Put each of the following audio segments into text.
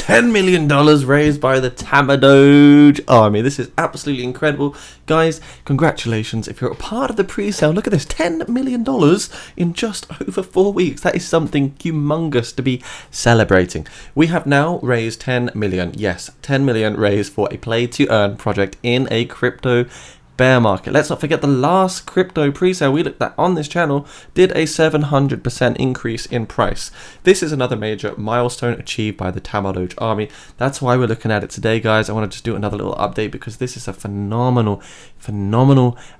$10 million raised by the Tamadoge Army. This is absolutely incredible. Guys, congratulations. If you're a part of the pre-sale, look at this, $10 million in just over 4 weeks. That is something humongous to be celebrating. We have now raised 10 million. Yes, 10 million raised for a play-to-earn project in a crypto bear market. Let's not forget the last crypto pre-sale we looked at on this channel did a 700% increase in price. This is another major milestone achieved by the Tamadoge Army. That's why we're looking at it today, guys. I want to just do another little update because this is a phenomenal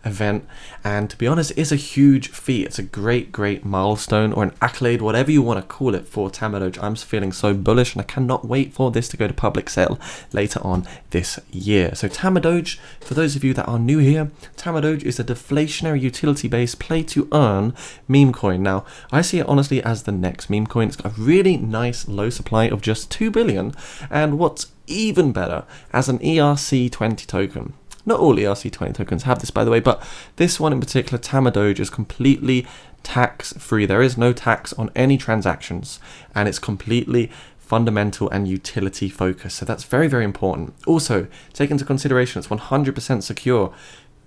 event, and to be honest, it's a huge feat. It's a great milestone, or an accolade, whatever you want to call it, for Tamadoge. I'm feeling so bullish, and I cannot wait for this to go to public sale later on this year. So Tamadoge, for those of you that are new here, Tamadoge is a deflationary utility-based play-to-earn meme coin. Now, I see it honestly as the next meme coin. It's got a really nice low supply of just 2 billion, and what's even better, as an ERC20 token. Not all ERC20 tokens have this, by the way, but this one in particular, Tamadoge, is completely tax-free. There is no tax on any transactions, and it's completely fundamental and utility focused. So that's very important. Also, take into consideration it's 100% secure,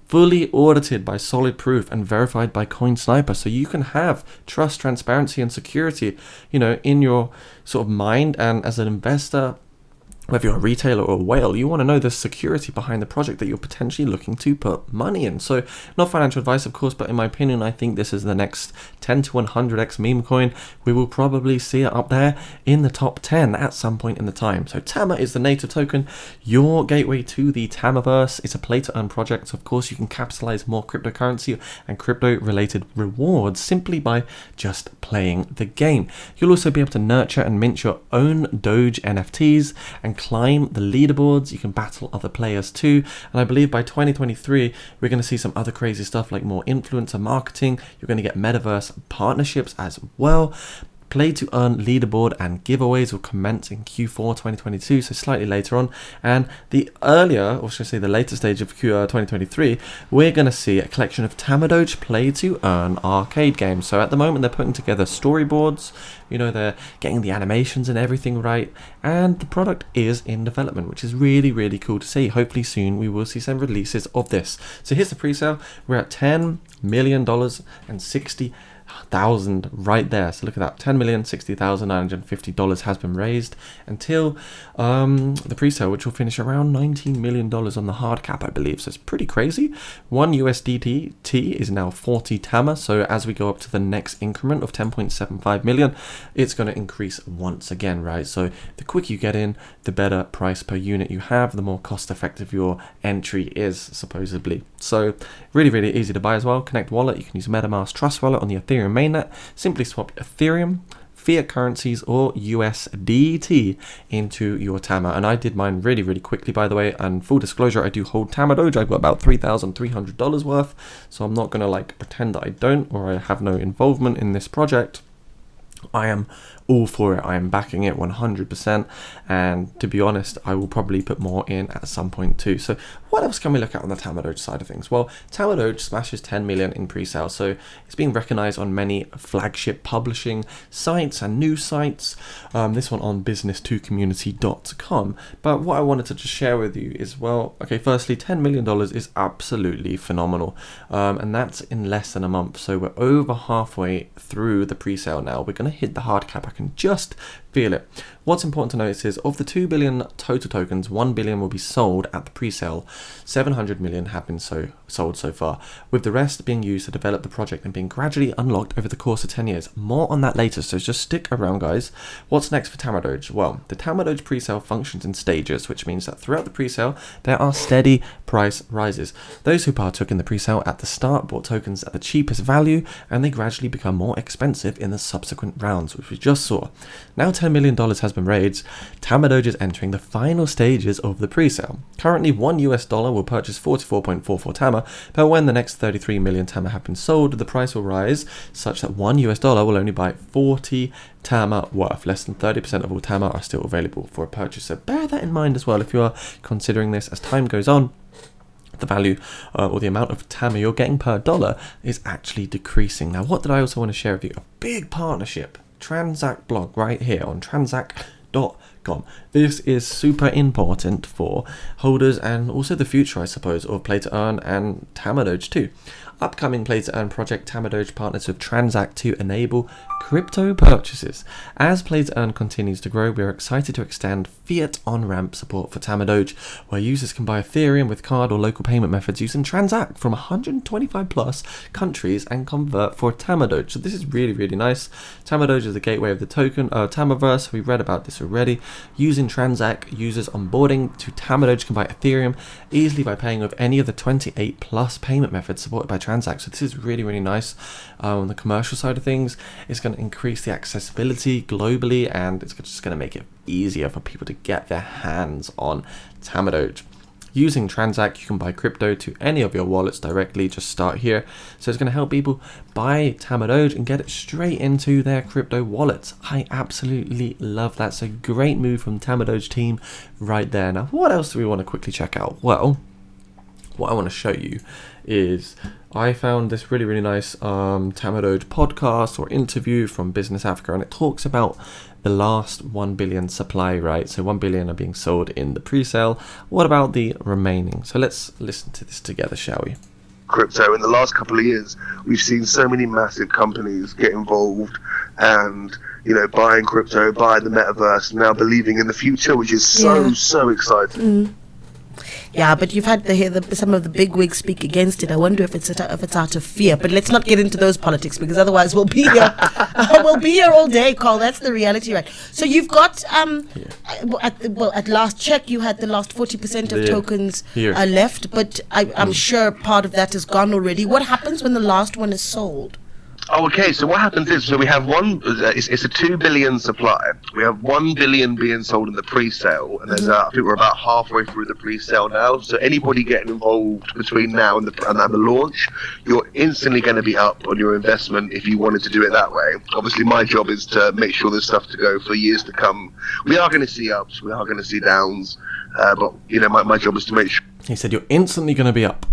fully audited by Solid Proof and verified by CoinSniper. So you can have trust, transparency, and security, in your sort of mind. And as an investor, whether you're a retailer or a whale, you want to know the security behind the project that you're potentially looking to put money in. So not financial advice, of course, but in my opinion, I think this is the next 10 to 100x meme coin. We will probably see it up there in the top 10 at some point in the time. So Tama is the native token, your gateway to the Tamaverse. It's a play to earn project. So of course you can capitalize more cryptocurrency and crypto related rewards simply by just playing the game. You'll also be able to nurture and mint your own Doge NFTs and climb the leaderboards. You can battle other players too, and I believe by 2023 we're going to see some other crazy stuff like more influencer marketing. You're going to get metaverse partnerships as well. Play to earn leaderboard and giveaways will commence in Q4 2022, so slightly later on. And the earlier, or should I say the later stage of Q 2023, we're going to see a collection of Tamadoge play to earn arcade games. So at the moment they're putting together storyboards, they're getting the animations and everything right, and the product is in development, which is really cool to see. Hopefully soon we will see some releases of this. So here's the pre-sale. We're at $10 million and 60,000 right there. So look at that, $10,060,950 has been raised until the pre-sale, which will finish around $19 million on the hard cap, I believe. So it's pretty crazy. One USDT is now 40 Tama. So as we go up to the next increment of 10.75 million, it's going to increase once again, right? So the quicker you get in, the better price per unit you have, the more cost effective your entry is, supposedly. So really easy to buy as well. Connect wallet, you can use MetaMask Trust Wallet on the Ethereum mainnet. Simply swap Ethereum, fiat currencies, or USDT into your Tama. And I did mine really quickly, by the way. And full disclosure, I do hold Tamadoge. I've got about $3,300 worth. So I'm not going to pretend that I don't, or I have no involvement in this project. I am all for it. I am backing it 100%, and to be honest, I will probably put more in at some point too. So what else can we look at on the Tamadoge side of things? Well, Tamadoge smashes 10 million in pre-sale, so it's being recognized on many flagship publishing sites and news sites. This one on business2community.com. But what I wanted to just share with you is, well, okay, firstly, $10 million is absolutely phenomenal, and that's in less than a month. So we're over halfway through the pre-sale now. We're going to hit the hard cap. I can just feel it. What's important to notice is, of the 2 billion total tokens, 1 billion will be sold at the pre-sale. 700 million have been sold so far, with the rest being used to develop the project and being gradually unlocked over the course of 10 years. More on that later, so just stick around, guys. What's next for Tamadoge? Well, the Tamadoge pre-sale functions in stages, which means that throughout the pre-sale, there are steady price rises. Those who partook in the pre-sale at the start bought tokens at the cheapest value, and they gradually become more expensive in the subsequent rounds, which we just saw. Now $10 million has been raised. Tamadoge is entering the final stages of the pre-sale. Currently, $1 will purchase 44.44 Tama, but when the next 33 million Tama have been sold, the price will rise such that $1 will only buy 40 Tama worth. Less than 30% of all Tama are still available for a purchase. So bear that in mind as well if you are considering this. As time goes on, the value or the amount of Tama you're getting per dollar is actually decreasing. Now, what did I also want to share with you? A big partnership. Transact blog right here on Transact Tamadoge.com. This is super important for holders and also the future, I suppose, of Play to Earn and Tamadoge too. Upcoming Play to Earn project Tamadoge partners with Transact to enable crypto purchases. As Play to Earn continues to grow, we are excited to extend fiat on-ramp support for Tamadoge, where users can buy Ethereum with card or local payment methods using Transact from 125 plus countries and convert for Tamadoge. So this is really, really nice. Tamadoge is the gateway of the token Tamaverse. We read about this already. Using Transact, users onboarding to Tamadoge can buy Ethereum easily by paying with any of the 28 plus payment methods supported by Transact. So this is really, really nice. On the commercial side of things, it's going to increase the accessibility globally, and it's just going to make it easier for people to get their hands on Tamadoge. Using Transact, you can buy crypto to any of your wallets directly. Just start here. So it's going to help people buy Tamadoge and get it straight into their crypto wallets. I absolutely love that. So great move from Tamadoge team right there. Now, what else do we want to quickly check out? Well, what I want to show you is I found this really, really nice Tamadoge podcast or interview from Business Africa, and it talks about the last 1 billion supply, right? So 1 billion are being sold in the pre-sale. What about the remaining? So let's listen to this together, shall we? Crypto in the last couple of years, we've seen so many massive companies get involved and buying crypto, buying the metaverse, now believing in the future, which is so exciting. Yeah, but you've had some of the big wigs speak against it. I wonder if it's out of fear. But let's not get into those politics, because otherwise we'll be here. We'll be here all day, Carl. That's the reality, right? So you've got at last check, you had the last 40% of tokens left, but I'm sure part of that is gone already. What happens when the last one is sold? Oh, okay. So what happens is, so we have it's a 2 billion supply. We have 1 billion being sold in the pre-sale, and there's I think we're about halfway through the pre-sale now. So anybody getting involved between now and the launch, you're instantly going to be up on your investment if you wanted to do it that way. Obviously, my job is to make sure there's stuff to go for years to come. We are going to see ups, we are going to see downs, but my job is to make sure. He said you're instantly going to be up.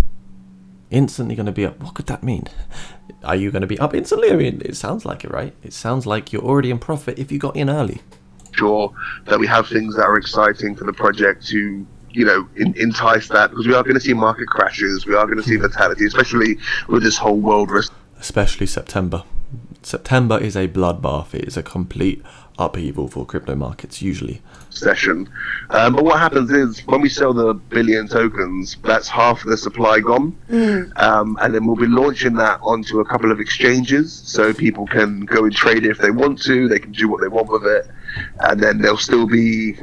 Instantly going to be up. What could that mean? Are you going to be up instantly? I mean, it sounds like it, right? It sounds like you're already in profit if you got in early. Sure that we have things that are exciting for the project to entice that, because we are going to see market crashes, we are going to see volatility, especially with this whole world risk. Especially September. September is a bloodbath. It is a complete upheaval for crypto markets usually. Session. But what happens is, when we sell the billion tokens, that's half the supply gone. And then we'll be launching that onto a couple of exchanges, so people can go and trade it if they want to. They can do what they want with it, and then there'll still be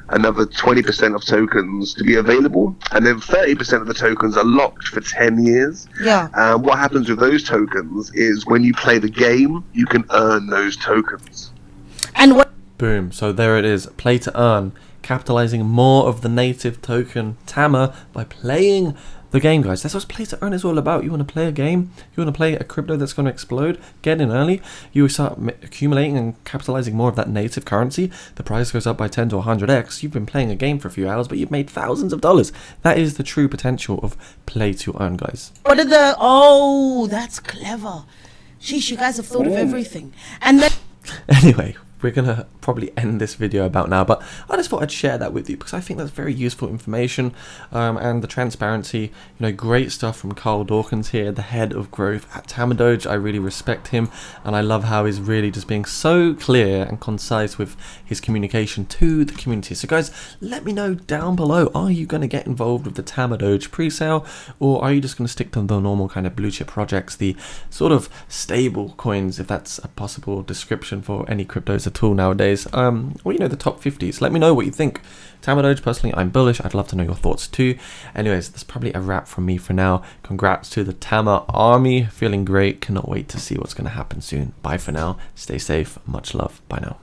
another 20% of tokens to be available, and then 30% of the tokens are locked for 10 years. What happens with those tokens is, when you play the game, you can earn those tokens. And what? Boom. So there it is. Play to earn. Capitalizing more of the native token Tama by playing the game, guys. That's what Play to Earn is all about. You want to play a game, you want to play a crypto that's going to explode, get in early, you start accumulating and capitalizing more of that native currency, the price goes up by 10 to 100x. You've been playing a game for a few hours, but you've made thousands of dollars. That is the true potential of Play to Earn, guys. What are the... Oh, that's clever. Sheesh, you guys have thought of everything. And then... Anyway, we're going to probably end this video about now, but I just thought I'd share that with you because I think that's very useful information, and the transparency, great stuff from Carl Dawkins here, the head of growth at Tamadoge. I really respect him, and I love how he's really just being so clear and concise with his communication to the community. So guys, let me know down below, are you going to get involved with the Tamadoge pre-sale, or are you just going to stick to the normal kind of blue chip projects, the sort of stable coins, if that's a possible description for any cryptos at all nowadays, or the top 50s. Let me know what you think. Tamadoge, personally, I'm bullish. I'd love to know your thoughts too. Anyways, that's probably a wrap from me for now. Congrats to the Tama army. Feeling great. Cannot wait to see what's going to happen soon. Bye for now. Stay safe. Much love. Bye now.